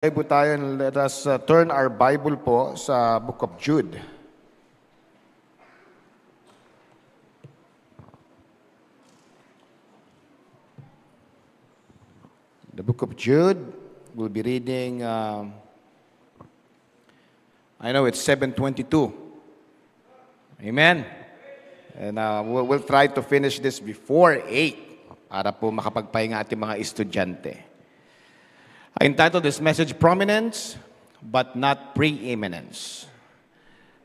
Bible tayo, and let us turn our Bible po sa Book of Jude. The Book of Jude, we'll be reading, I know it's 7:22. Amen? And we'll try to finish this before 8 para po makapagpahinga ating mga estudyante. I entitled this message, Prominence, but not Preeminence.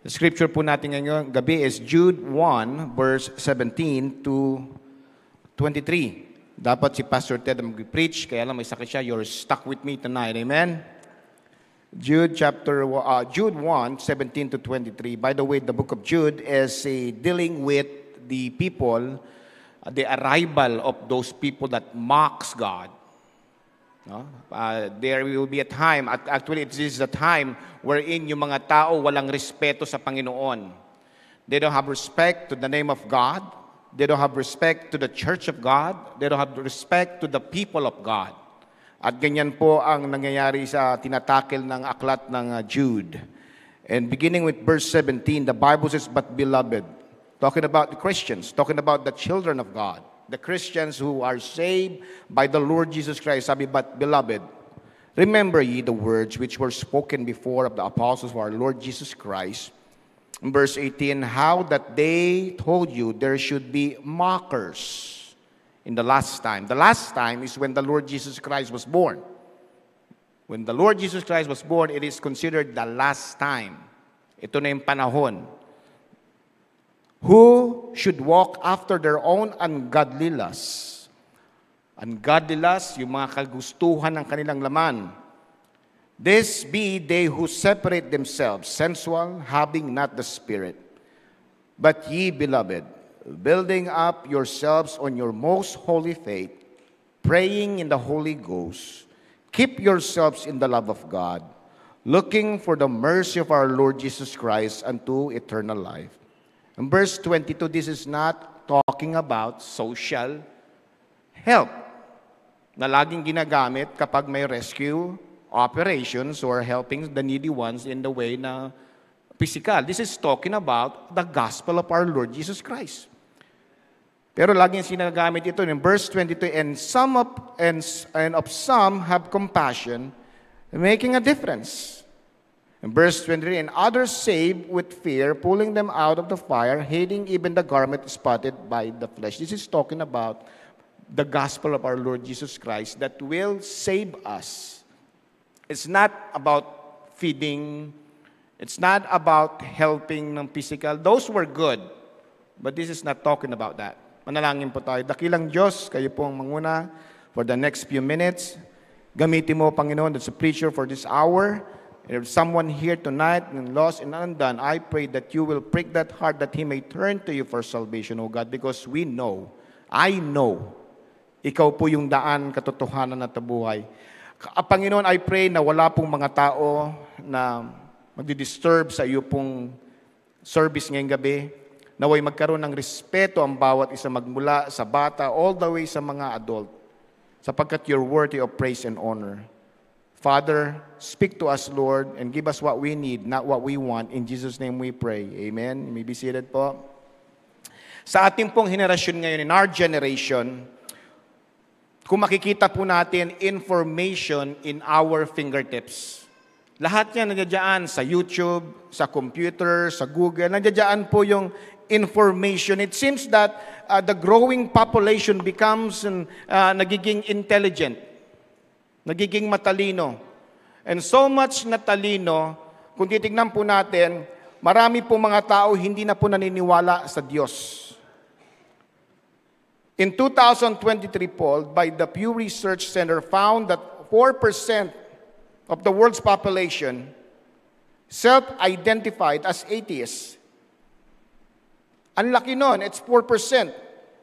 The scripture po natin ngayong gabi is Jude 1, verse 17 to 23. Dapat si Pastor Ted mag-preach, kaya lang may sakit siya. You're stuck with me tonight, amen? Jude 1, 17 to 23. By the way, the book of Jude is dealing with the people, the arrival of those people that mocks God. No? There will be a time, actually it is a time wherein yung mga tao walang respeto sa Panginoon. They don't have respect to the name of God. They don't have respect to the church of God. They don't have respect to the people of God. At ganyan po ang nangyayari sa tinatakil ng aklat ng Jude. And beginning with verse 17, the Bible says, "But beloved," talking about the Christians, talking about the children of God. The Christians who are saved by the Lord Jesus Christ, sabi, "But beloved, remember ye the words which were spoken before of the apostles of our Lord Jesus Christ." In verse 18, "How that they told you there should be mockers in the last time." The last time is when the Lord Jesus Christ was born. When the Lord Jesus Christ was born, it is considered the last time. Ito na yung panahon. "Who should walk after their own ungodly lusts." Ungodly lusts, yung mga kagustuhan ng kanilang laman. "This be they who separate themselves, sensual, having not the Spirit. But ye, beloved, building up yourselves on your most holy faith, praying in the Holy Ghost, keep yourselves in the love of God, looking for the mercy of our Lord Jesus Christ unto eternal life." In verse 22, this is not talking about social help na laging ginagamit kapag may rescue operations or helping the needy ones in the way na physical. This is talking about the gospel of our Lord Jesus Christ. Pero laging sinagamit ito in verse 22, and of some have compassion, making a difference. In verse 23, "And others save with fear, pulling them out of the fire, hating even the garment spotted by the flesh." This is talking about the gospel of our Lord Jesus Christ that will save us. It's not about feeding. It's not about helping ng physical. Those were good. But this is not talking about that. Manalangin po tayo. Dakilang Diyos, kayo po ang manguna for the next few minutes. Gamitin mo, Panginoon, as a preacher for this hour. And if someone here tonight and lost and undone, I pray that you will prick that heart that he may turn to you for salvation, O God, because we know, I know, ikaw po yung daan, katotohanan at buhay. Panginoon, I pray na wala pong mga tao na magdi-disturb sa iyo pong service ngayong gabi. Naway magkaroon ng respeto ang bawat isa magmula sa bata all the way sa mga adult, sapagkat you're worthy of praise and honor. Father, speak to us, Lord, and give us what we need, not what we want. In Jesus' name we pray. Amen. You may be seated po. Sa ating pong henerasyon ngayon, in our generation, kung makikita po natin information in our fingertips. Lahat yan nandiyan sa YouTube, sa computer, sa Google. Nandiyan po yung information. It seems that the growing population becomes nagiging intelligent. Nagiging matalino. And so much na talino, kung titignan po natin, marami po mga tao hindi na po naniniwala sa Diyos. In 2023 poll by the Pew Research Center found that 4% of the world's population self-identified as atheists. Ang laki nun, it's 4%.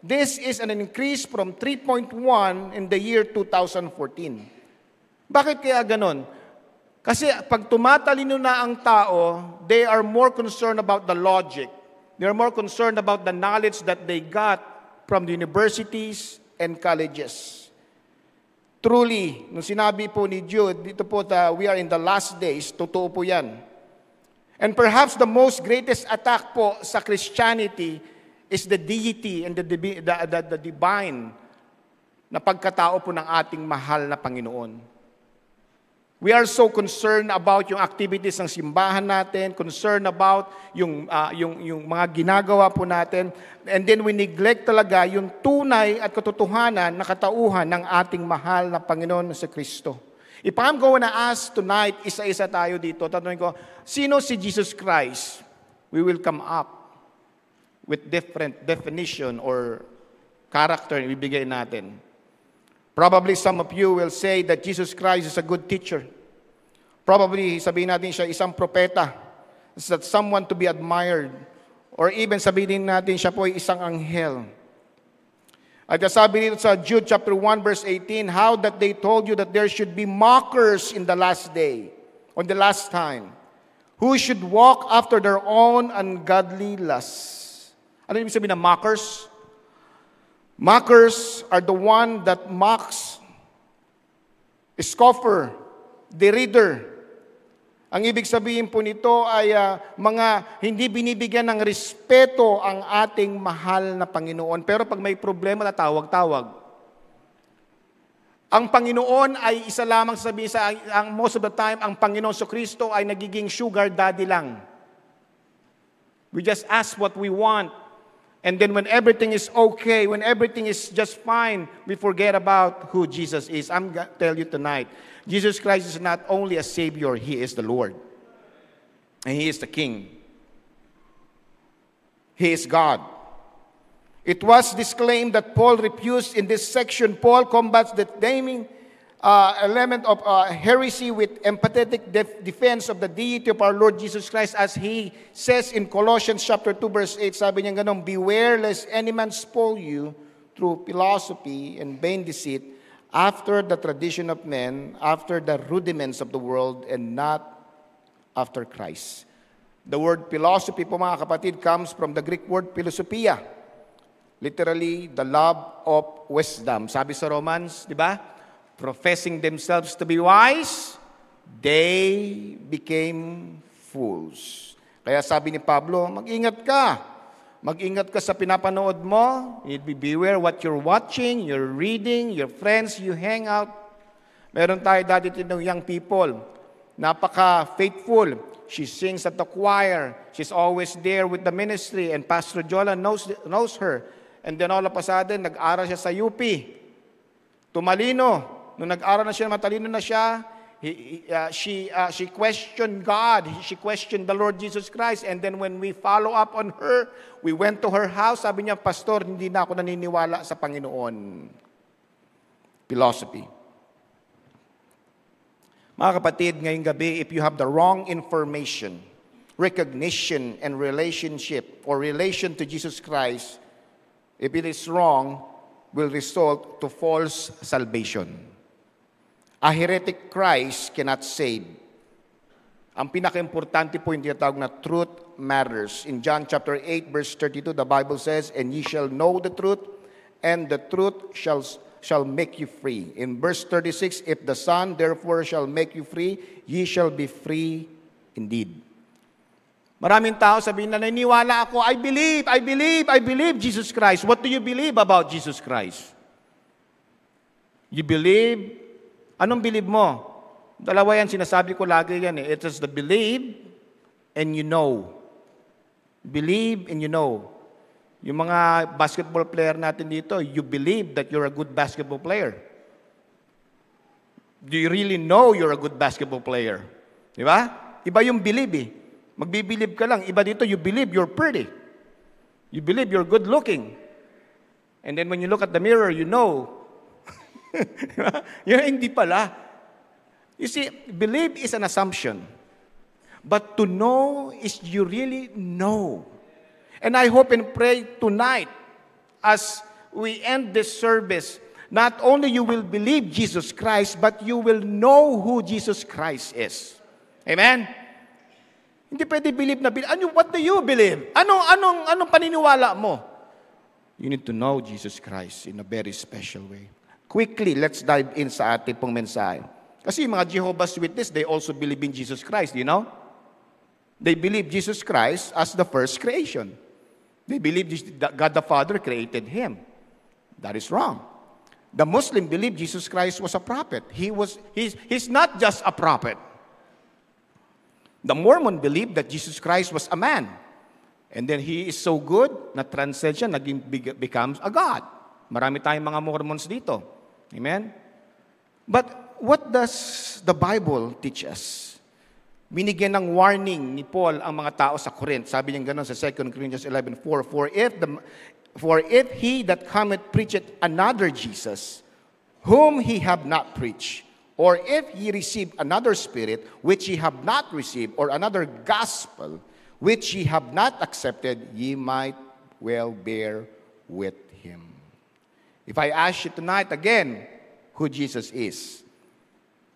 This is an increase from 3.1 in the year 2014. Bakit kaya ganon? Kasi pag tumatalino na ang tao, they are more concerned about the logic. They are more concerned about the knowledge that they got from the universities and colleges. Truly, nung sinabi po ni Jude, dito po we are in the last days, totoo po yan. And perhaps the most greatest attack po sa Christianity is the deity and the divine na pagkatao po ng ating mahal na Panginoon. We are so concerned about yung activities ng simbahan natin, concerned about yung mga ginagawa po natin, and then we neglect talaga yung tunay at katotohanan na katauhan ng ating mahal na Panginoon sa Kristo. If I'm going to ask tonight, isa-isa tayo dito, tatanungin ko, sino si Jesus Christ? We will come up with different definition or character na ibibigay natin. Probably some of you will say that Jesus Christ is a good teacher. Probably sabihin natin siya isang propeta, that someone to be admired. Or even sabihin natin siya po ay isang anghel. At sabi dito sa Jude chapter 1 verse 18, how that they told you that there should be mockers in the last day, on the last time, who should walk after their own ungodly lusts. Ano ibig sabihin ng mockers? Mockers are the one that mocks, scoffer, derider. Ang ibig sabihin po nito ay mga hindi binibigyan ng respeto ang ating mahal na Panginoon. Pero pag may problema, tatawag-tawag. Ang Panginoon ay isa lamang sabihin sa most of the time, ang Panginoon sa Kristo ay nagiging sugar daddy lang. We just ask what we want. And then when everything is okay, when everything is just fine, we forget about who Jesus is. I'm going to tell you tonight, Jesus Christ is not only a Savior, He is the Lord. And He is the King. He is God. It was disclaimed that Paul refused in this section. Paul combats the naming element of heresy with empathetic defense of the deity of our Lord Jesus Christ, as he says in Colossians chapter 2 verse 8, sabi niya ganun, beware lest any man spoil you through philosophy and vain deceit, after the tradition of men, after the rudiments of the world, and not after Christ. The word philosophy po mga kapatid comes from the Greek word philosophia, literally the love of wisdom. Sabi sa Romans, di ba? Professing themselves to be wise, they became fools. Kaya sabi ni Pablo, mag-ingat ka. Mag-ingat ka sa pinapanood mo. Beware what you're watching, you're reading, your friends, you hang out. Meron tayo dati ng young people. Napaka-faithful. She sings at the choir. She's always there with the ministry. And Pastor Jola knows her. And then all of a sudden, nag-aral siya sa UP. Tumalino. Nung nag-aral na siya, matalino na siya, she questioned God. She questioned the Lord Jesus Christ. And then when we follow up on her, we went to her house. Sabi niya, Pastor, hindi na ako naniniwala sa Panginoon. Philosophy. Mga kapatid, ngayong gabi, if you have the wrong information, recognition, and relationship or relation to Jesus Christ, if it is wrong, will result to false salvation. A heretic Christ cannot save. Ang pinaka-importante po yung tinatawag na truth matters. In John chapter 8 verse 32, the Bible says, and ye shall know the truth, and the truth shall make you free. In verse 36, if the Son therefore shall make you free, ye shall be free indeed. Maraming tao sabihin na naniniwala ako, I believe Jesus Christ. What do you believe about Jesus Christ? You believe. Anong believe mo? Dalawa yan, sinasabi ko lagi yan eh. It is the believe and you know. Believe and you know. Yung mga basketball player natin dito, you believe that you're a good basketball player. Do you really know you're a good basketball player? Di ba? Iba yung believe eh. Magbibilib ka lang. Iba dito, you believe you're pretty. You believe you're good looking. And then when you look at the mirror, you know. Yun, hindi pala. You see, believe is an assumption. But to know is you really know. And I hope and pray tonight, as we end this service, not only you will believe Jesus Christ, but you will know who Jesus Christ is. Amen? Hindi pwede believe na believe. What do you believe? Anong paniniwala mo? You need to know Jesus Christ in a very special way. quickly, let's dive in sa ating pong mensahe. Kasi yung mga Jehovah's Witness, they also believe in Jesus Christ, you know? They believe Jesus Christ as the first creation. They believe that God the Father created Him. That is wrong. The Muslim believe Jesus Christ was a prophet. He's not just a prophet. The Mormon believe that Jesus Christ was a man. And then He is so good na transcend siya, becomes a God. Marami tayong mga Mormons dito. Amen? But what does the Bible teach us? Binigyan ng warning ni Paul ang mga tao sa Corinth. Sabi niya gano'n sa 2 Corinthians 11:4, For if he that cometh preacheth another Jesus, whom he have not preached, or if ye receive another spirit, which ye have not received, or another gospel, which ye have not accepted, ye might well bear with him. If I ask you tonight again who Jesus is,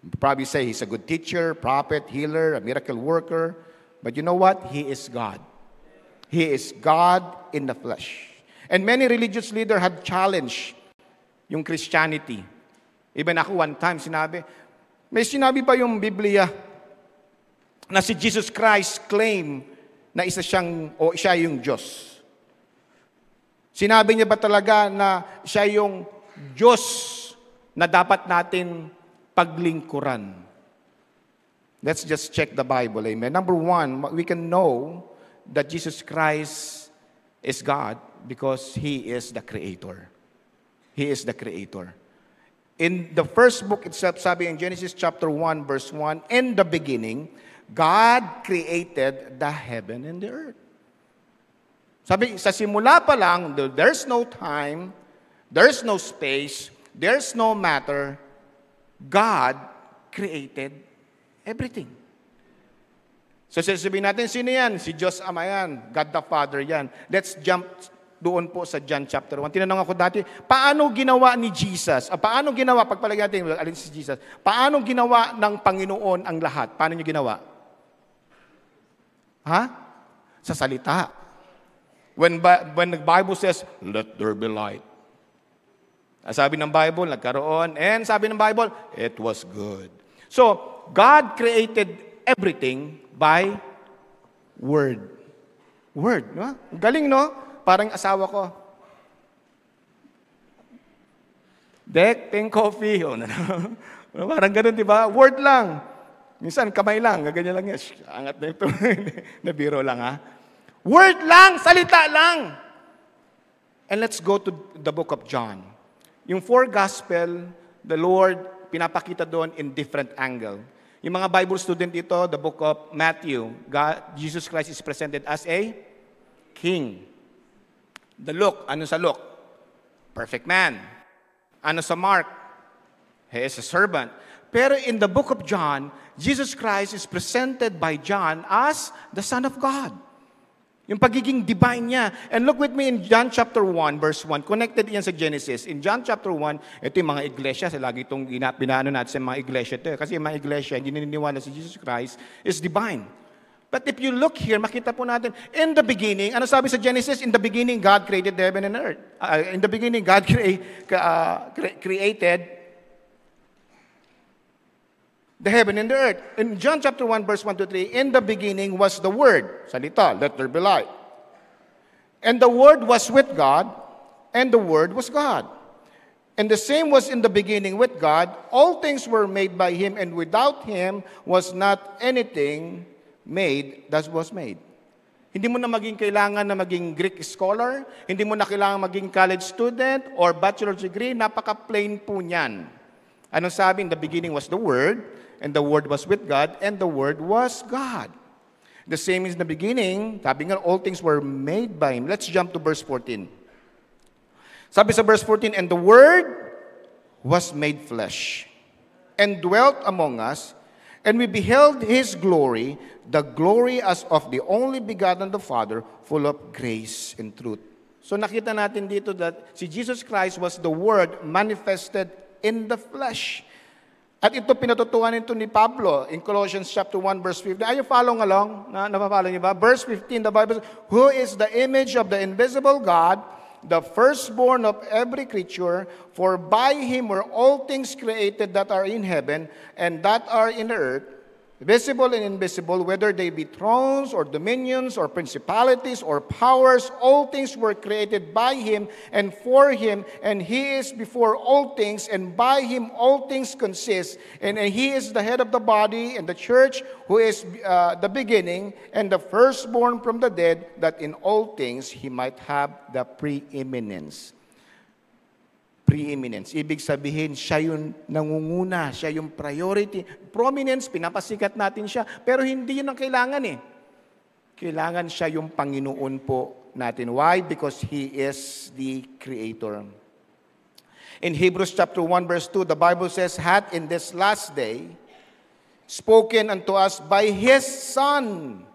you probably say He's a good teacher, prophet, healer, a miracle worker. But you know what? He is God. He is God in the flesh. And many religious leaders had challenged yung Christianity. Even ako one time may sinabi ba yung Biblia na si Jesus Christ claim na siya yung Diyos? Sinabi niya ba talaga na siya yung Diyos na dapat natin paglingkuran? Let's just check the Bible, amen. Number one, we can know that Jesus Christ is God because He is the Creator. He is the Creator. In the first book itself, sabi in Genesis chapter 1, verse 1, in the beginning, God created the heaven and the earth. Sabi, sa simula pa lang, there's no time, there's no space, there's no matter, God created everything. So sasabihin natin, sino yan? Si Diyos Ama yan. God the Father yan. Let's jump doon po sa John chapter 1. Tinanong ako dati, paano ginawa ni Jesus? Paano ginawa, pagpalagay natin, alin si Jesus, paano ginawa ng Panginoon ang lahat? Paano niyo ginawa? Sa salita. When the Bible says, let there be light. Sabi ng Bible, nagkaroon. And sabi ng Bible, it was good. So, God created everything by Word. Word. No? Galing, no? Parang asawa ko. Dek, ting coffee. Parang ganun, di ba? Word lang. Minsan, kamay lang. Gaganyan lang yan. Angat na ito. Nabiro lang, ha? Word lang, salita lang. And let's go to the book of John. Yung 4 gospel, the Lord, pinapakita doon in different angle. Yung mga Bible student dito, the book of Matthew, Jesus Christ is presented as a king. The Luke, ano sa Luke? Perfect man. Ano sa Mark? He is a servant. Pero in the book of John, Jesus Christ is presented by John as the Son of God. Yung pagiging divine niya. And look with me in John chapter 1, verse 1. Connected yan sa Genesis. In John chapter 1, ito yung mga iglesia. Lagi itong pinaano natin sa mga iglesia ito. Kasi yung mga iglesia, hindi naniniwala si Jesus Christ is divine. But if you look here, makita po natin, in the beginning, ano sabi sa Genesis? In the beginning, God created the heaven and earth. In the beginning, God created the heaven and the earth. In John chapter 1, verse 1 to 3, in the beginning was the Word. Salita, let there be light. And the Word was with God, and the Word was God. And the same was in the beginning with God. All things were made by Him, and without Him was not anything made that was made. Hindi mo na kailangan na maging Greek scholar, hindi mo na kailangan maging college student or bachelor's degree, napaka-plain po niyan. Anong sabi? In the beginning was the Word, and the Word was with God, and the Word was God. The same is in the beginning, sabi nga, all things were made by Him. Let's jump to verse 14. Sabi sa verse 14, and the Word was made flesh, and dwelt among us, and we beheld His glory, the glory as of the only begotten of the Father, full of grace and truth. So nakita natin dito that si Jesus Christ was the Word manifested in the flesh. At ito pinatutuan nito ni Pablo in Colossians chapter 1 verse 15. Are you following along? Napapalo niyo ba? Verse 15, the Bible says, who is the image of the invisible God, the firstborn of every creature, for by him were all things created that are in heaven and that are in the earth, visible and invisible, whether they be thrones or dominions or principalities or powers, all things were created by him and for him, and he is before all things, and by him all things consist. And he is the head of the body, and the church, who is the beginning, and the firstborn from the dead, that in all things he might have the preeminence. Preeminence. Ibig sabihin, siya yung nangunguna, siya yung priority. Prominence, pinapasikat natin siya. Pero hindi yun ang kailangan eh. Kailangan siya yung Panginoon po natin. Why? Because He is the Creator. In Hebrews chapter 1 verse 2, the Bible says, hath in this last day spoken unto us by His Son,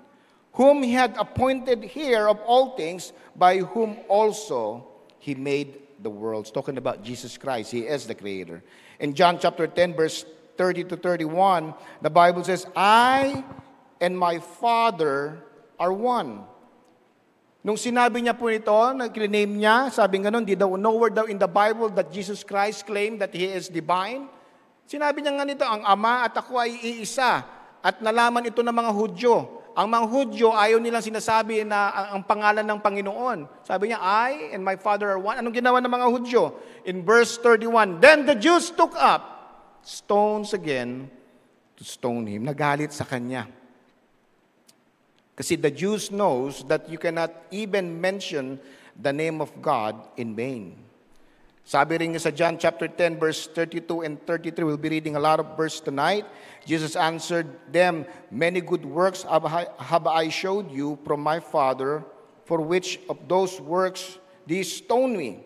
whom He had appointed heir of all things, by whom also He made the worlds. Talking about Jesus Christ. He is the Creator. In John chapter 10, verse 30 to 31, the Bible says, I and my Father are one. Nung sinabi niya po ito, nag-name niya, sabi nga nun, nowhere daw in the Bible that Jesus Christ claimed that He is divine. Sinabi niya nga nito, ang Ama at ako ay iisa. At nalaman ito ng mga Hudyo. Ang mga Hudyo, ayaw nilang sinasabi na ang pangalan ng Panginoon. Sabi niya, I and my Father are one. Anong ginawa ng mga Hudyo? In verse 31, then the Jews took up stones again to stone Him. Nagalit sa Kanya. Kasi the Jews knows that you cannot even mention the name of God in vain. Sabi rin sa John chapter 10, verse 32 and 33, we'll be reading a lot of verse tonight. Jesus answered them, many good works have I showed you from my Father, for which of those works these stone me?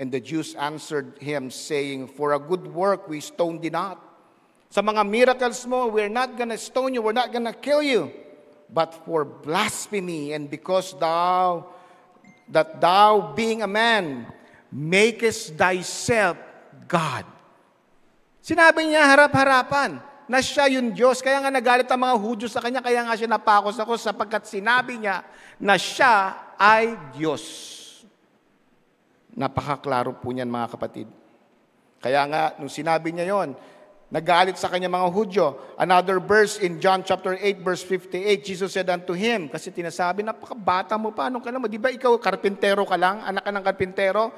And the Jews answered him, saying, for a good work we stone thee not. Sa mga miracles mo, we're not gonna stone you, we're not gonna kill you, but for blasphemy, and because thou being a man, makest thyself God. Sinabi niya harap-harapan na siya yung Diyos. Kaya nga nagalit ang mga Hudyo sa kanya, kaya nga siya napakos ako sapagkat sinabi niya na siya ay Diyos. Napakaklaro po niyan mga kapatid. Kaya nga, nung sinabi niya yon, nagalit sa kanya mga Hudyo. Another verse in John chapter 8 verse 58, Jesus said unto him, kasi tinasabi, napakabata mo pa, anong ka naman? Di ba ikaw karpintero ka lang? Anak ka ng karpintero?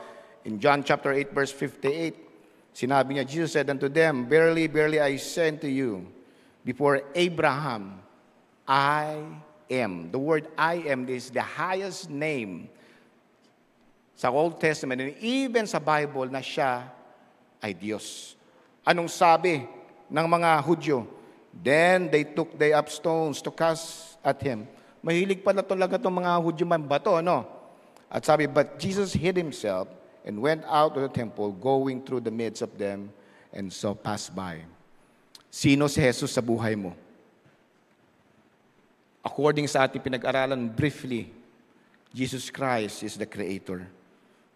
In John chapter 8 verse 58, sinabi niya, Jesus said unto them, verily, verily, I say unto you, before Abraham, I am. The word I am is the highest name sa Old Testament and even sa Bible na siya ay Diyos. Anong sabi ng mga Hudyo? Then they took they up stones to cast at him. Mahilig pala talaga itong mga Hudyo man bato, no? At sabi, but Jesus hid himself and went out of the temple, going through the midst of them, and so passed by. Sino si Jesus sa buhay mo? According sa ating pinag-aralan briefly, Jesus Christ is the Creator.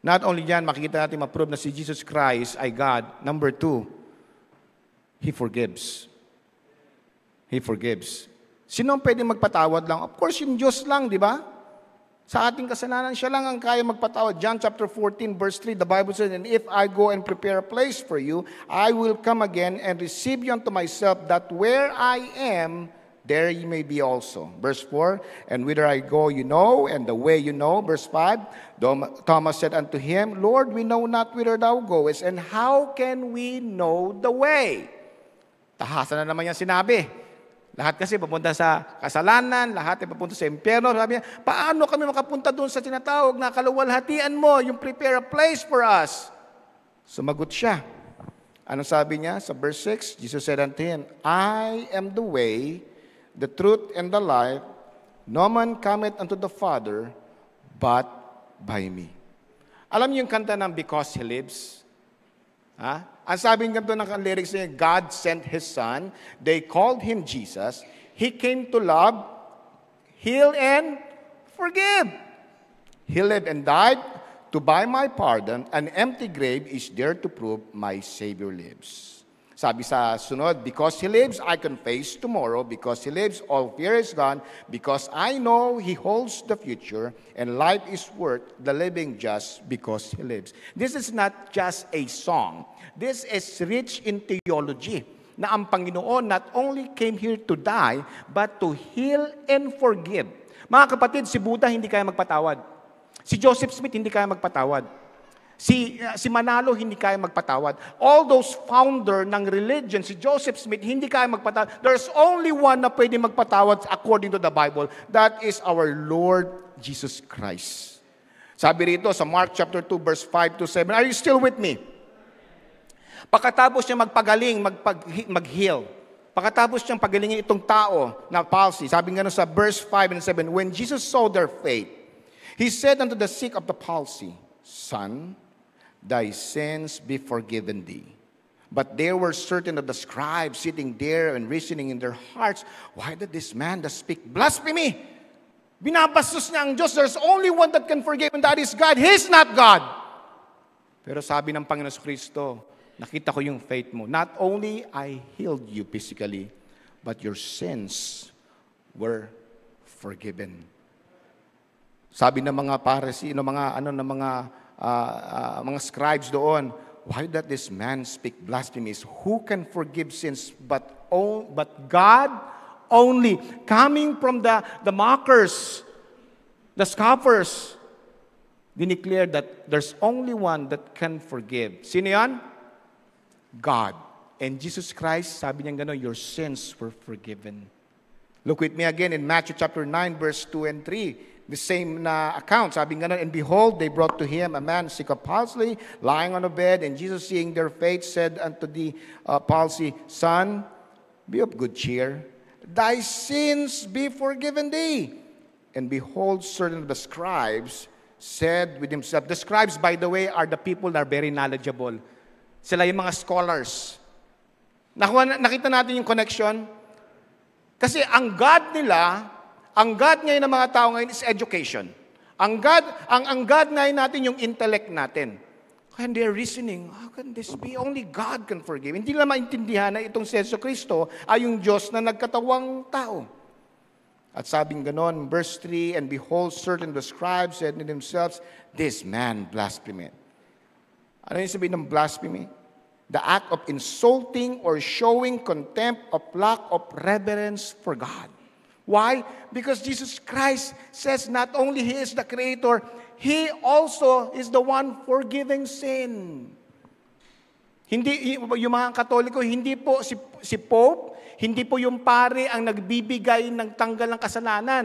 Not only yan, makikita natin ma-prove na si Jesus Christ ay God. Number 2, He forgives. He forgives. Sino ang pwede magpatawad lang? Of course, yung Diyos lang, di ba? Sa ating kasalanan, siya lang ang kaya magpatawad. John chapter 14, verse 3, the Bible says, and if I go and prepare a place for you, I will come again and receive you unto myself, that where I am, there you may be also. Verse 4, and whither I go you know, and the way you know. Verse 5, Thomas said unto him, Lord, we know not whither thou goest, and how can we know the way? Tahasan na naman yan sinabi. Lahat kasi papunta sa kasalanan, lahat ay papunta sa impyerno. Sabi niya, paano kami makapunta doon sa tinatawag na kaluwalhatian mo, yung prepare a place for us? Sumagot siya. Ano sabi niya sa verse 6? Jesus said unto him, I am the way, the truth, and the life. No man cometh unto the Father, but by me. Alam niyo yung kanta ng Because He Lives? Ha? Ang sabi nga doon ng lyrics niya, God sent His Son. They called Him Jesus. He came to love, heal, and forgive. He lived and died to buy my pardon. An empty grave is there to prove my Savior lives. Sabi sa sunod, because He lives, I can face tomorrow. Because He lives, all fear is gone. Because I know He holds the future, and life is worth the living just because He lives. This is not just a song. This is rich in theology, na ang Panginoon not only came here to die, but to heal and forgive. Mga kapatid, si Buddha hindi kaya magpatawad. Si Joseph Smith hindi kaya magpatawad. Si Manalo hindi kaya magpatawad. All those founder ng religion, si Joseph Smith, hindi kaya magpatawad. There's only one na pwede magpatawad according to the Bible. That is our Lord Jesus Christ. Sabi rito sa Mark chapter 2, verse 5 to 7, are you still with me? Pagkatapos niya magpagaling, mag-heal. Pagkatapos niyang pagalingin itong tao na palsy, sabi nga sa verse 5 and 7, when Jesus saw their faith, He said unto the sick of the palsy, Son, thy sins be forgiven thee. But there were certain of the scribes sitting there and reasoning in their hearts, why did this man that speak blasphemy? Binabastos niya ang Diyos. There's only one that can forgive, and that is God. He's not God. Pero sabi ng Panginoon Kristo, nakita ko yung faith mo. Not only I healed you physically, but your sins were forgiven. Sabi ng mga Pharisee, mga scribes doon, why does this man speak blasphemies? Who can forgive sins but God only? Coming from the mockers, the scoffers, they declared that there's only one that can forgive. Sino yan? God. And Jesus Christ, sabi niya gano'n, your sins were forgiven. Look with me again in Matthew chapter 9, verse 2 and 3. The same account, sabi nga, and behold, they brought to him a man sick of palsy, lying on a bed, and Jesus, seeing their faith, said unto the palsy, Son, be of good cheer, thy sins be forgiven thee. And behold, certain of the scribes said with himself, the scribes, by the way, are the people that are very knowledgeable. Sila yung mga scholars. Nakita natin yung connection? Kasi ang God nila, ang God ngayon ng mga tao ngayon is education. Ang God ngayon natin yung intellect natin. And they're reasoning, how can this be? Only God can forgive. Hindi nila maintindihan na itong si Yesu Cristo ay yung Diyos na nagkatawang tao. At sabing ganon, verse 3, and behold, certain of the scribes said to themselves, this man blasphemeth. Ano yung sabihin ng blasphemy? The act of insulting or showing contempt of lack of reverence for God. Why? Because Jesus Christ says not only He is the Creator, He also is the one forgiving sin. Hindi, yung mga Katoliko, hindi po si Pope, hindi po yung pare ang nagbibigay ng tanggal ng kasalanan.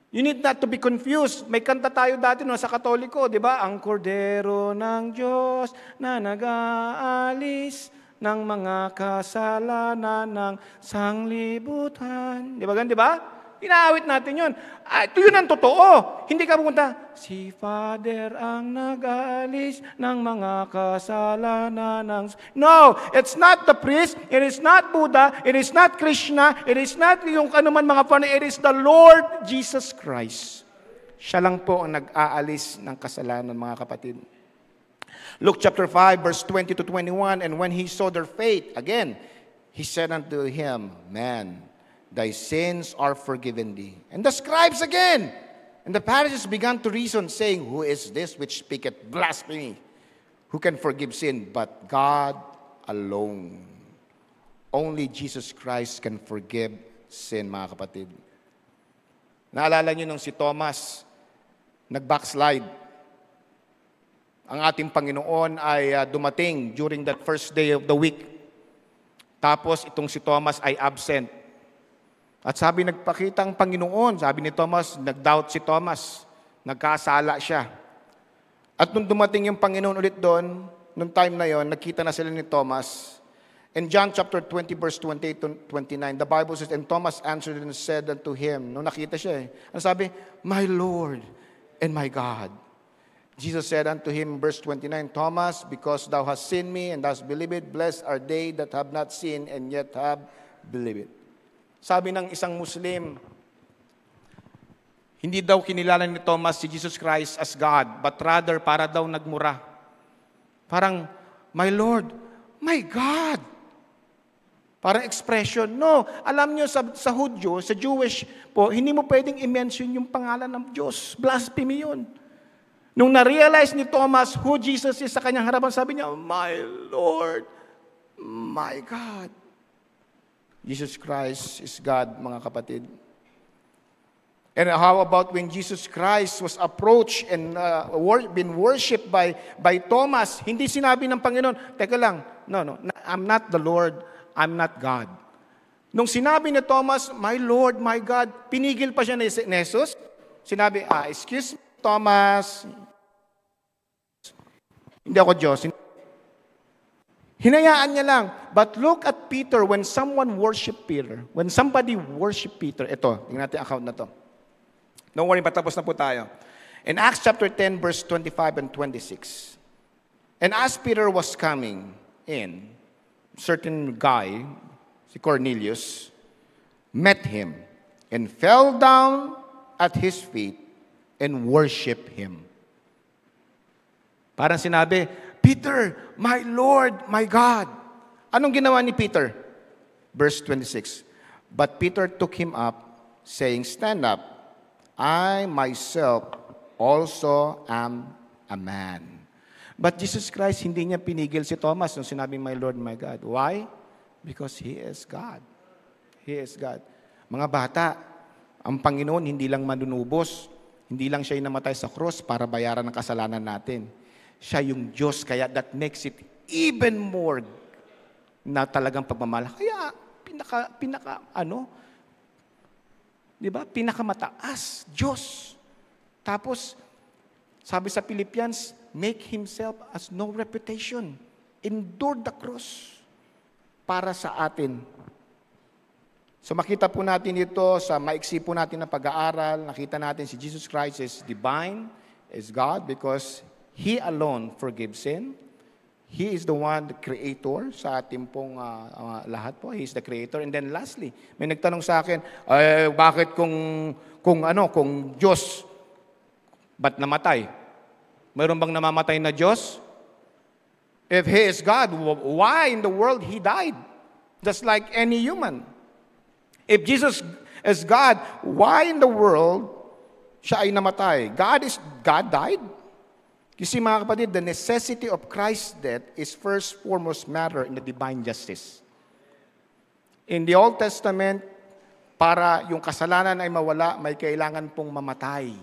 You need not to be confused. May kanta tayo dati sa Katoliko, di ba? Ang kordero ng Diyos na nag-aalis ng mga kasalanan ng sanglibutan. Di ba gan, di ba? Inaawit natin yun. Ito yun ang totoo. Hindi ka pumunta, si Father ang nag-aalis ng mga kasalanan ng... No! It's not the priest, it is not Buddha, it is not Krishna, it is not yung anuman mga panay, it is the Lord Jesus Christ. Siya lang po ang nag-aalis ng kasalanan, mga kapatid. Luke chapter 5, verse 20 to 21, and when he saw their faith, again, he said unto him, Man, thy sins are forgiven thee. And the scribes again, and the Pharisees began to reason, saying, Who is this which speaketh blasphemy? Who can forgive sin but God alone? Only Jesus Christ can forgive sin, mga kapatid. Naalala niyo nung si Thomas, nag-backslide. Ang ating Panginoon ay dumating during that first day of the week. Tapos itong si Thomas ay absent. At sabi nagpakita ang Panginoon, sabi ni Thomas, nag-doubt si Thomas, nagkasala siya. At nung dumating yung Panginoon ulit doon, nung time na yon, nakita na sila ni Thomas. In John chapter 20, verse 28 to 29, the Bible says, and Thomas answered and said unto him, nung nakita siya ano sabi? My Lord and my God. Jesus said unto him, verse 29, Thomas, because thou hast seen me and thou hast believed, blessed are they that have not seen and yet have believed. Sabi ng isang Muslim, hindi daw kinilala ni Thomas si Jesus Christ as God, but rather para daw nagmura. Parang, my Lord, My God! Parang expression. No, alam nyo sa Hudyo, sa Jewish po, hindi mo pwedeng i-mention yung pangalan ng Diyos. Blasphemy yun. Nung na-realize ni Thomas who Jesus is sa kanyang harapan, sabi niya, My Lord, my God. Jesus Christ is God, mga kapatid. And how about when Jesus Christ was approached and been worshipped by Thomas, hindi sinabi ng Panginoon, teka lang, no, I'm not the Lord, I'm not God. Nung sinabi ni Thomas, My Lord, my God, pinigil pa siya ni Jesus. Sinabi, excuse me, Thomas, hindi ako Diyos. Hinayaan niya lang. But look at Peter when someone worship Peter. When somebody worship Peter. Ito, tingnan natin account na to. Don't worry, patapos na po tayo. In Acts chapter 10, verse 25 and 26. And as Peter was coming in, certain guy, si Cornelius, met him and fell down at his feet and worshiped him. Parang sinabi, Peter, my Lord, my God. Anong ginawa ni Peter? Verse 26. But Peter took him up, saying, Stand up, I myself also am a man. But Jesus Christ, hindi niya pinigil si Thomas nung sinabing, My Lord, my God. Why? Because He is God. He is God. Mga bata, ang Panginoon hindi lang manunubos, hindi lang siya yung namatay sa cross para bayaran ng kasalanan natin. Siya yung Diyos, kaya that makes it even more na talagang pagmamahal. Kaya, pinakamataas, Diyos. Tapos, sabi sa Philippians, make Himself as no reputation. Endure the cross para sa atin. So makita po natin ito, sa maiksi po natin na pag-aaral, nakita natin si Jesus Christ is divine, is God, because He alone forgives sin. He is the one, the creator sa ating pong lahat po. He is the creator. And then lastly, may nagtanong sa akin, bakit kung Diyos, ba't namatay? Mayroon bang namamatay na Diyos? If He is God, why in the world He died? Just like any human. If Jesus is God, why in the world siya ay namatay? God died? You see, mga kapatid, the necessity of Christ's death is first foremost matter in the divine justice. In the Old Testament, para yung kasalanan ay mawala, may kailangan pong mamatay.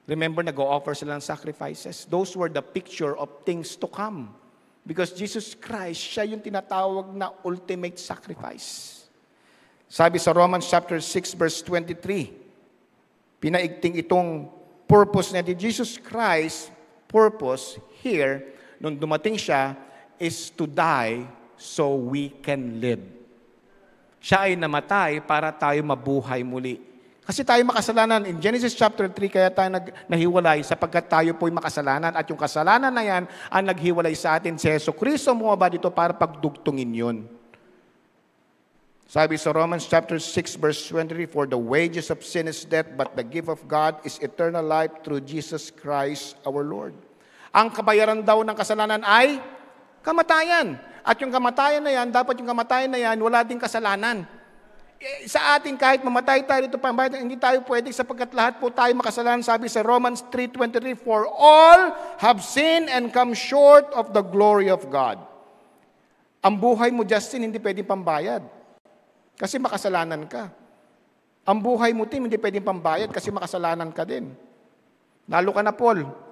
Remember, nag-o-offer sila ng sacrifices. Those were the picture of things to come. Because Jesus Christ, siya yung tinatawag na ultimate sacrifice. Sabi sa Romans chapter 6, verse 23, pinaigting itong purpose na Jesus Christ, purpose here, nung dumating siya, is to die so we can live. Siya ay namatay para tayo mabuhay muli. Kasi tayo makasalanan. In Genesis chapter 3, kaya tayo nahiwalay sapagkat tayo po'y makasalanan. At yung kasalanan na yan ang naghiwalay sa atin. Si Jesucristo bumaba dito para pagdugtungin yun. Sabi sa Romans chapter 6, verse 23, For the wages of sin is death, but the gift of God is eternal life through Jesus Christ our Lord. Ang kabayaran daw ng kasalanan ay kamatayan. At yung kamatayan na yan, dapat yung kamatayan na yan, wala ding kasalanan. Sa atin, kahit mamatay tayo dito, hindi tayo pwede sapagkat lahat po tayo makasalanan. Sabi sa Romans 3:23, For all have sinned and come short of the glory of God. Ang buhay mo, Justin, hindi pwedeng pambayad. Kasi makasalanan ka. Ang buhay mo, Tim, hindi pwedeng pambayad kasi makasalanan ka din. Lalo ka na, Paul.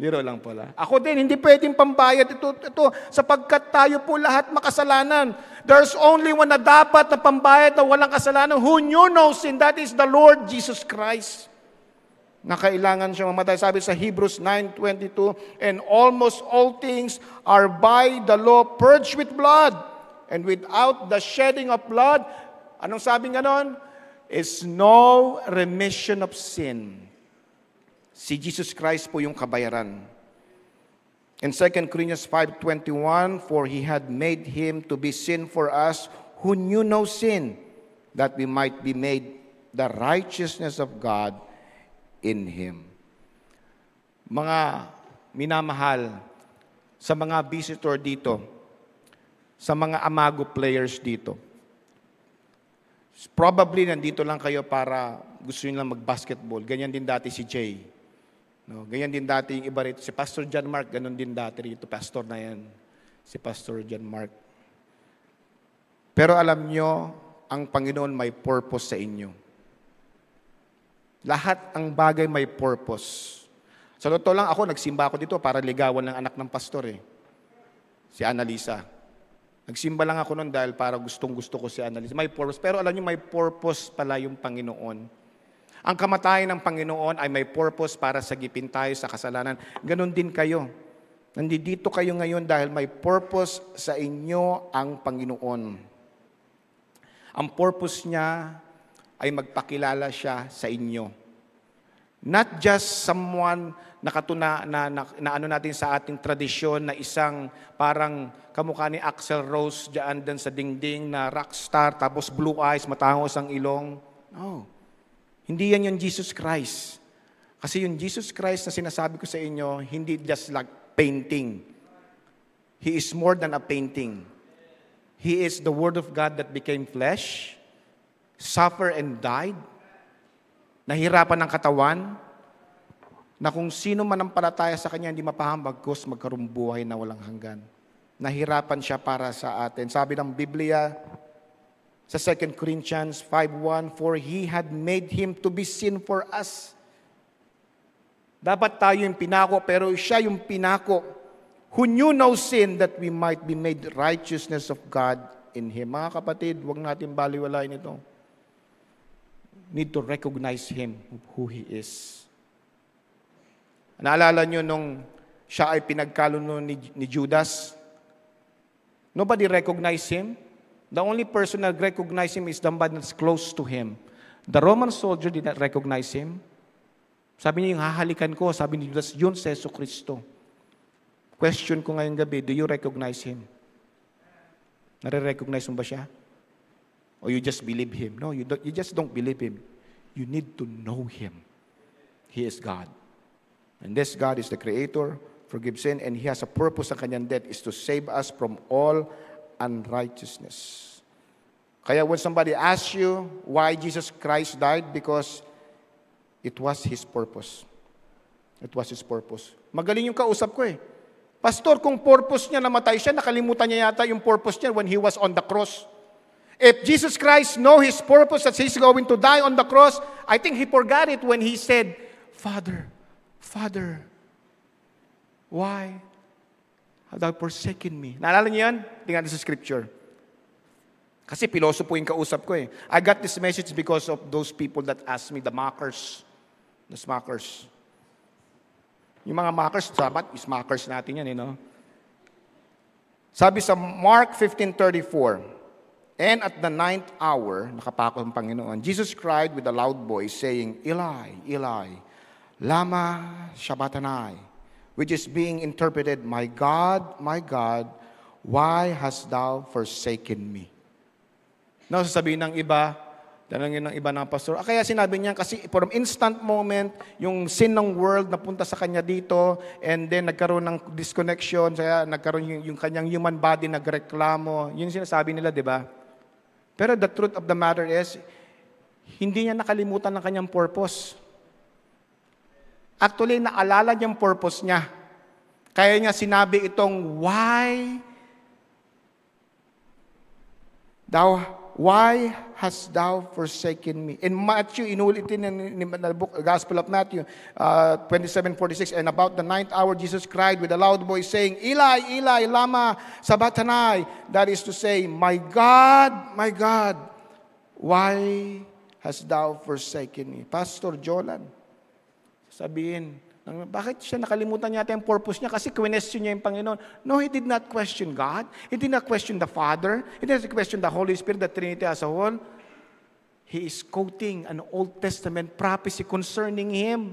Biro lang pala. Ako din, hindi pwedeng pambayad ito sapagkat tayo po lahat makasalanan. There's only one na dapat na pambayad na walang kasalanan who knew no sin, that is the Lord Jesus Christ. Na kailangan siya mamatay. Sabi sa Hebrews 9:22, And almost all things are by the law purged with blood. And without the shedding of blood, anong sabi nga nun? Is no remission of sin. Si Jesus Christ po yung kabayaran. In 2 Corinthians 5:21, For He had made Him to be sin for us who knew no sin, that we might be made the righteousness of God in Him. Mga minamahal, sa mga visitor dito, sa mga Amago players dito. Probably nandito lang kayo para gusto nyo lang mag-basketball. Ganyan din dati si Jay. No, ganyan din dati yung iba rito. Si Pastor John Mark, ganun din dati rito. Pastor na yan. Si Pastor John Mark. Pero alam nyo, ang Panginoon may purpose sa inyo. Lahat ang bagay may purpose. Sa totoo lang ako, nagsimba ako dito para ligawan ng anak ng pastor si Annalisa. Nagsimba lang ako noon dahil para gustong-gusto ko si Annalisa. May purpose. Pero alam nyo, may purpose pala yung Panginoon. Ang kamatayan ng Panginoon ay may purpose para sagipin tayo sa kasalanan. Ganon din kayo. Nandito kayo ngayon dahil may purpose sa inyo ang Panginoon. Ang purpose niya ay magpakilala siya sa inyo. Not just someone na ano natin sa ating tradisyon na isang parang kamukha ni Axl Rose diyan sa dingding na rockstar tapos blue eyes, matangos ang ilong. No. Hindi yan yung Jesus Christ. Kasi yung Jesus Christ na sinasabi ko sa inyo, hindi just like painting. He is more than a painting. He is the Word of God that became flesh, suffered and died, nahirapan ng katawan, na kung sino man ang palataya sa Kanya, hindi mapahambagkos, magkaroong buhay na walang hanggan. Nahirapan siya para sa atin. Sabi ng Biblia, sa 2 Corinthians 5:1, for He had made Him to be sin for us. Dapat tayo yung pinako, pero siya yung pinako. Who knew no sin, that we might be made righteousness of God in Him. Mga kapatid, huwag natin baliwalain ito. Need to recognize Him, who He is. Naalala nyo nung siya ay pinagkaluno ni Judas? Nobody recognized Him. The only person that recognized Him is the one that's close to Him. The Roman soldier did not recognize Him. Sabi niya, yung hahalikan ko, sabi ni Judas, yun sa Jesucristo. Question ko ngayong gabi, do you recognize Him? Nare-recognize mo ba siya? Or you just believe Him? No, you just don't believe Him. You need to know Him. He is God. And this God is the Creator, forgives sin, and He has a purpose sa Kanyang death is to save us from all unrighteousness. Kaya when somebody asks you why Jesus Christ died, because it was His purpose. It was His purpose. Magaling yung kausap ko Pastor, kung purpose niya namatay siya, nakalimutan niya yata yung purpose niya when He was on the cross. If Jesus Christ know His purpose that He's going to die on the cross, I think He forgot it when He said, Father, why have thou forsaken me? Naalala niyo yan? Tingnan sa scripture. Kasi piloso po yung kausap ko I got this message because of those people that asked me, the mockers. The smackers. Yung mga mockers, dapat is-mockers natin yan, Sabi sa Mark 15:34, and at the 9th hour, nakapako ang Panginoon, Jesus cried with a loud voice, saying, Eli, Eli, lama sabachthani, which is being interpreted, my God, why hast thou forsaken me? Now, sasabihin ng iba, tanongin ng iba ng pastor, kaya sinabi niya kasi from instant moment, yung sin ng world napunta sa kanya dito, and then nagkaroon ng disconnection, kaya nagkaroon yung kanyang human body nagreklamo. Yun yung sinasabi nila, di ba? Pero the truth of the matter is, hindi niya nakalimutan ng kanyang purpose. Actually, naalala niyang purpose niya. Kaya niya sinabi itong, why hast thou forsaken me? In Matthew, inulitin in the book, Gospel of Matthew, 27:46, and about the 9th hour, Jesus cried with a loud voice, saying, Eli, Eli, lama sabachthani. That is to say, my God, why hast thou forsaken me? Pastor Jolan, sabihin, bakit siya nakalimutan yata yung purpose niya? Kasi question niya yung Panginoon. No, he did not question God. He did not question the Father. He did not question the Holy Spirit, the Trinity as a whole. He is quoting an Old Testament prophecy concerning Him.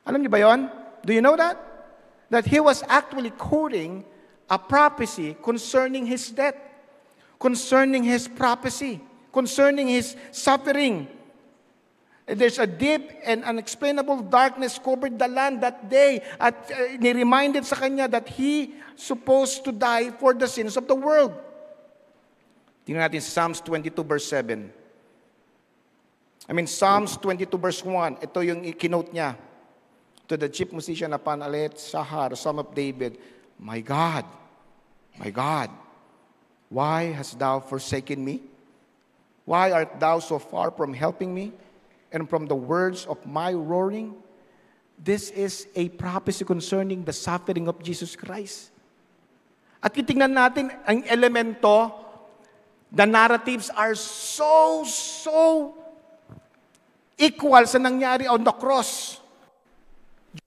Alam niyo ba yon? Do you know that? That he was actually quoting a prophecy concerning His death, concerning His prophecy, concerning His suffering. And there's a deep and unexplainable darkness covered the land that day. At ni-reminded sa kanya that he supposed to die for the sins of the world. Tingnan natin Psalms 22 verse 7. Psalms 22 verse 1. Ito yung kinote niya. To the chief musician upon Alet Shahar, Psalm of David, my God, why hast thou forsaken me? Why art thou so far from helping me? And from the words of my roaring? This is a prophecy concerning the suffering of Jesus Christ. At titingnan natin ang elemento, the narratives are so equal sa nangyari on the cross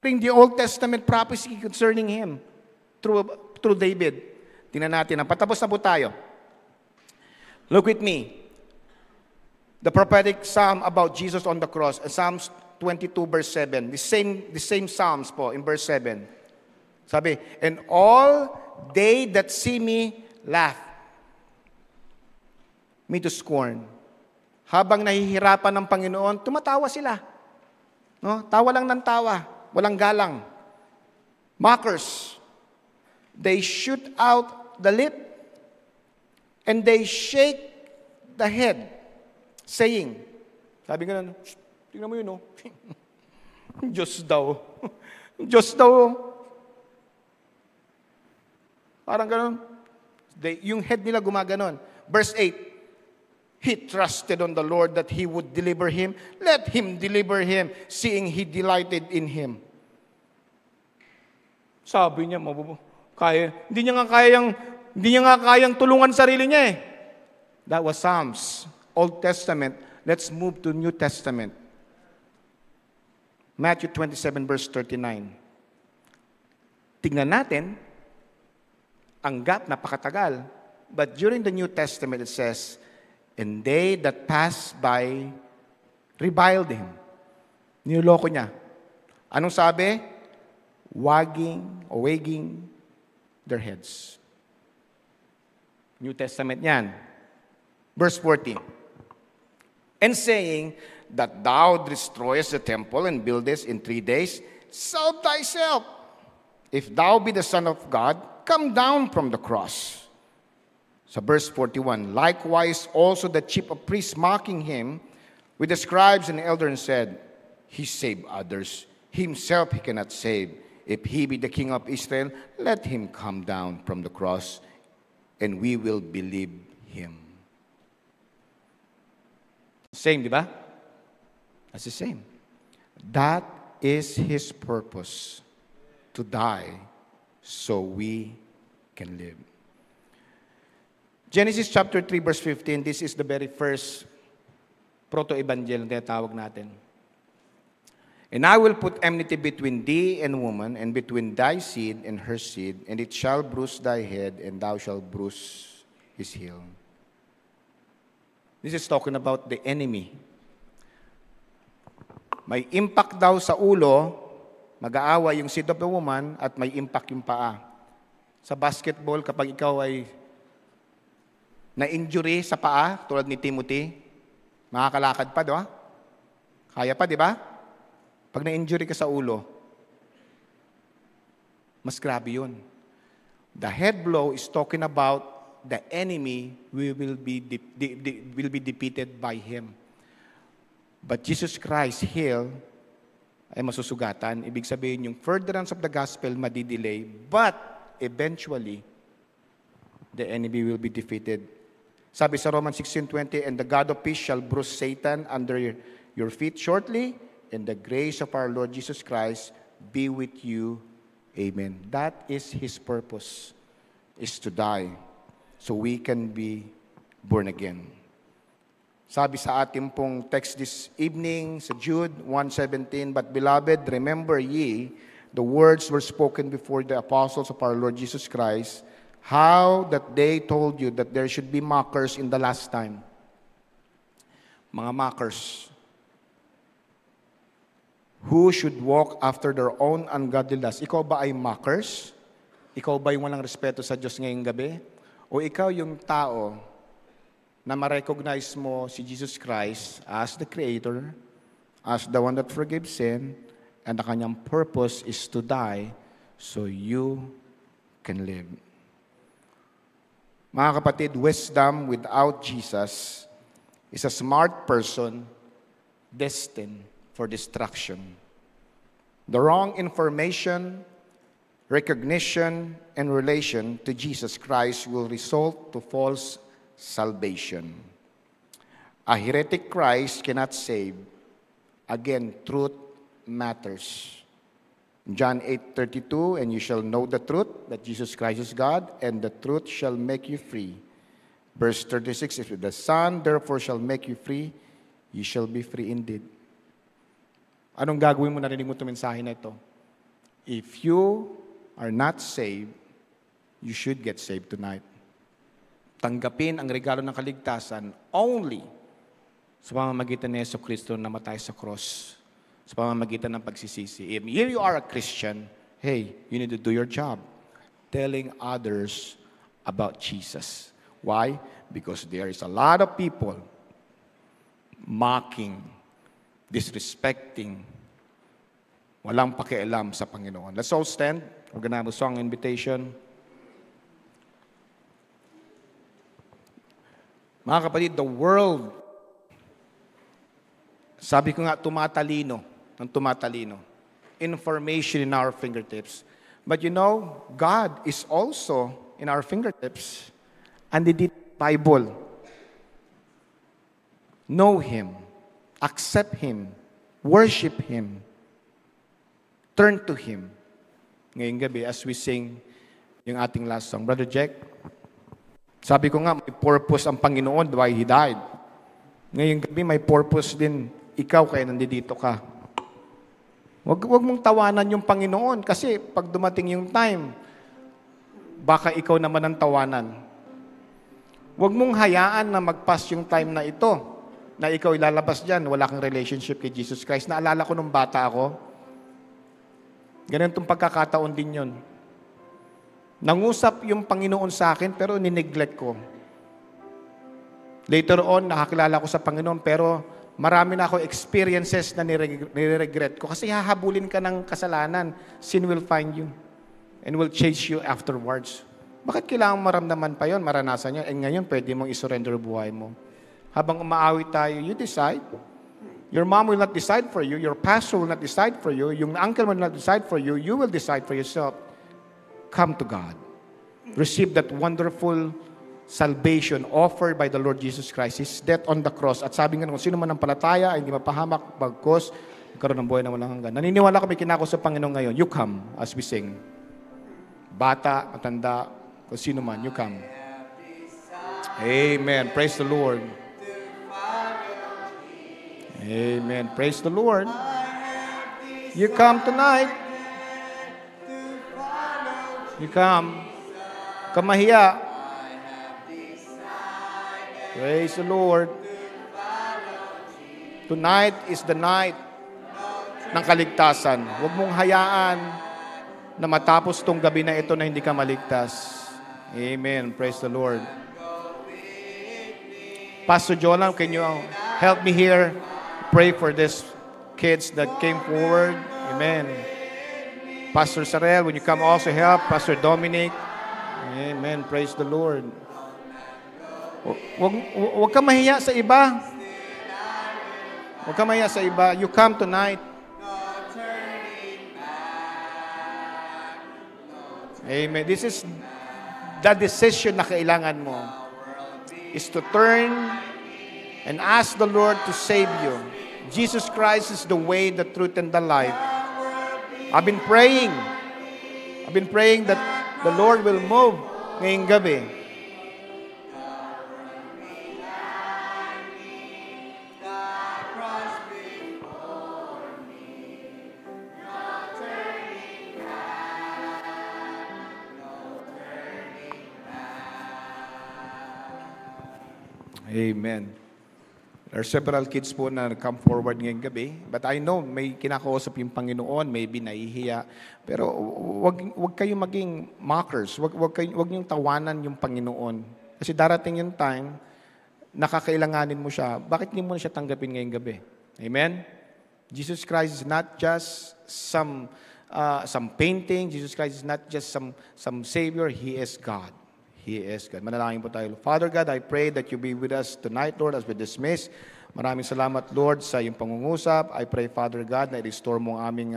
during the Old Testament prophecy concerning Him through David. Tingnan natin, patapos na po tayo. Look with me. The prophetic psalm about Jesus on the cross, Psalms 22 verse 7. The same Psalms po in verse 7. Sabi, and all they that see me laugh me to scorn. Habang nahihirapan ng Panginoon, tumatawa sila. No? Tawa lang ng tawa. Walang galang. Mockers. They shoot out the lip and they shake the head. Saying, sabi nga na, tingnan mo yun, no? Diyos daw. Diyos daw. Parang ganon. Yung head nila gumaganon. Verse 8, he trusted on the Lord that He would deliver him. Let Him deliver him, seeing He delighted in him. Sabi niya, hindi niya nga kayang tulungan sarili niya eh. That was Psalms. Old Testament. Let's move to New Testament. Matthew 27 verse 39. Tingnan natin, ang gap napakatagal. But during the New Testament it says, and they that passed by reviled Him. Niloloko niya. Anong sabi? Wagging their heads. New Testament yan. Verse 40. And saying, that thou destroyest the temple and buildest in 3 days, save thyself. If thou be the Son of God, come down from the cross. So verse 41, likewise also the chief of priests mocking him with the scribes and elders said, he saved others, himself he cannot save. If he be the king of Israel, let him come down from the cross, and we will believe him. Same, di ba? That's the same. That is His purpose, to die so we can live. Genesis chapter 3 verse 15, this is the very first proto-evangel na tawag natin. And I will put enmity between thee and woman, and between thy seed and her seed, and it shall bruise thy head, and thou shalt bruise his heel. This is talking about the enemy. May impact daw sa ulo, mag-aawa yung seed of the woman, at may impact yung paa. Sa basketball, kapag ikaw ay na-injury sa paa, tulad ni Timothy, makakalakad pa, diba? Kaya pa, di ba? Pag na-injury ka sa ulo, mas grabe yun. The head blow is talking about the enemy will be defeated by him. But Jesus Christ heal ay masusugatan. Ibig sabihin, yung furtherance of the gospel madidelay, but eventually, the enemy will be defeated. Sabi sa Romans 16:20, and the God of peace shall bruise Satan under your feet shortly, and the grace of our Lord Jesus Christ be with you. Amen. That is His purpose, is to die so we can be born again. Sabi sa ating pong text this evening sa Jude 1:17, but beloved, remember ye the words were spoken before the apostles of our Lord Jesus Christ, how that they told you that there should be mockers in the last time. Mga mockers who should walk after their own ungodly lusts. Ikaw ba ay mockers? Ikaw ba yung walang respeto sa Diyos ngayong gabi? O ikaw yung tao na ma-recognize mo si Jesus Christ as the Creator, as the one that forgives sin, and ang kanyang purpose is to die so you can live. Mga kapatid, wisdom without Jesus is a smart person destined for destruction. The wrong information, recognition, and relation to Jesus Christ will result to false salvation. A heretic Christ cannot save. Again, truth matters. John 8:32, and you shall know the truth, that Jesus Christ is God, and the truth shall make you free. Verse 36, if the Son therefore shall make you free, you shall be free indeed. Anong gagawin mo? Narinig mo itong mensahe na ito? If you are not saved, you should get saved tonight. Tanggapin ang regalo ng kaligtasan only sa pamamagitan ni Jesucristo na namatay sa cross, sa pamamagitan ng pagsisisi. If you are a Christian, hey, you need to do your job, telling others about Jesus. Why? Because there is a lot of people mocking, disrespecting, walang pakialam sa Panginoon. Let's all stand. We're going to have a song invitation. Mga kapatid, the world, sabi ko nga, tumatalino. Information in our fingertips. But you know, God is also in our fingertips. And the Bible. Know Him. Accept Him. Worship Him. Turn to Him. Ngayong gabi, as we sing yung ating last song. Brother Jack, sabi ko nga, may purpose ang Panginoon why He died. Ngayong gabi, may purpose din ikaw kaya nandito ka. Wag mong tawanan yung Panginoon kasi pag dumating yung time, baka ikaw naman ang tawanan. Huwag mong hayaan na mag-pass yung time na ito, na ikaw ilalabas dyan, wala kang relationship kay Jesus Christ. Naalala ko nung bata ako, ganun itong pagkakataon din yun. Nangusap yung Panginoon sa akin, pero nineglect ko. Later on, nakakilala ko sa Panginoon, pero marami na ako experiences na nire-regret ko. Kasi hahabulin ka ng kasalanan, sin will find you and will chase you afterwards. Bakit kailangan maramdaman pa yon, maranasan yan? Ngayon, pwede mong isurrender buhay mo. Habang umaawit tayo, you decide. Your mom will not decide for you. Your pastor will not decide for you. Yung uncle will not decide for you. You will decide for yourself. Come to God. Receive that wonderful salvation offered by the Lord Jesus Christ. His death on the cross. At sabi nga, kung sino man ang palataya ay hindi mapahamak, bagkos, magkaroon ng buhay na walang hanggan. Naniniwala ko may kinako sa Panginoon ngayon. You come as we sing. Bata, matanda, kung sino man, you come. Amen. Praise the Lord. Amen. Praise the Lord. You come tonight. You come. Kamahiya. Praise the Lord. Tonight is the night ng kaligtasan. Huwag mong hayaan na matapos tong gabi na ito na hindi ka maligtas. Amen. Praise the Lord. Pastor Jolam, can you help me here? Pray for these kids that came forward. Amen. Pastor Sarel, when you come also help. Pastor Dominic. Amen. Praise the Lord. Huwag ka mahiya sa iba. Huwag ka mahiya sa iba. You come tonight. Amen. This is the decision na kailangan mo. Is to turn and ask the Lord to save you. Jesus Christ is the way, the truth, and the life. I've been praying that the Lord will move ngayong gabi. Amen. There are several kids po na come forward ngayong gabi. But I know, may kinakausap yung Panginoon, maybe nahihiya. Pero wag kayong maging mockers. Wag niyong tawanan yung Panginoon. Kasi darating yung time, nakakailanganin mo siya. Bakit hindi mo na siya tanggapin ngayong gabi? Amen? Jesus Christ is not just some painting. Jesus Christ is not just some Savior. He is God. He is God. Manalangin po tayo. Father God, I pray that you be with us tonight, Lord, as we dismiss. Maraming salamat, Lord, sa iyong pangungusap. I pray, Father God, na i-restore mo ang aming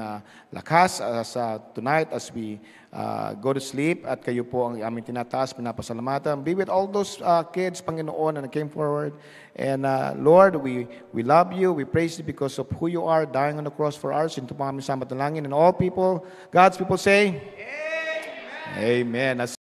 lakas sa tonight as we go to sleep. At kayo po ang aming tinataas, pinapasalamatan. Be with all those kids, Panginoon, that came forward. And Lord, we love you. We praise you because of who you are, dying on the cross for us. Ito po aming salamat na langin. And all people, God's people say, Amen. Amen.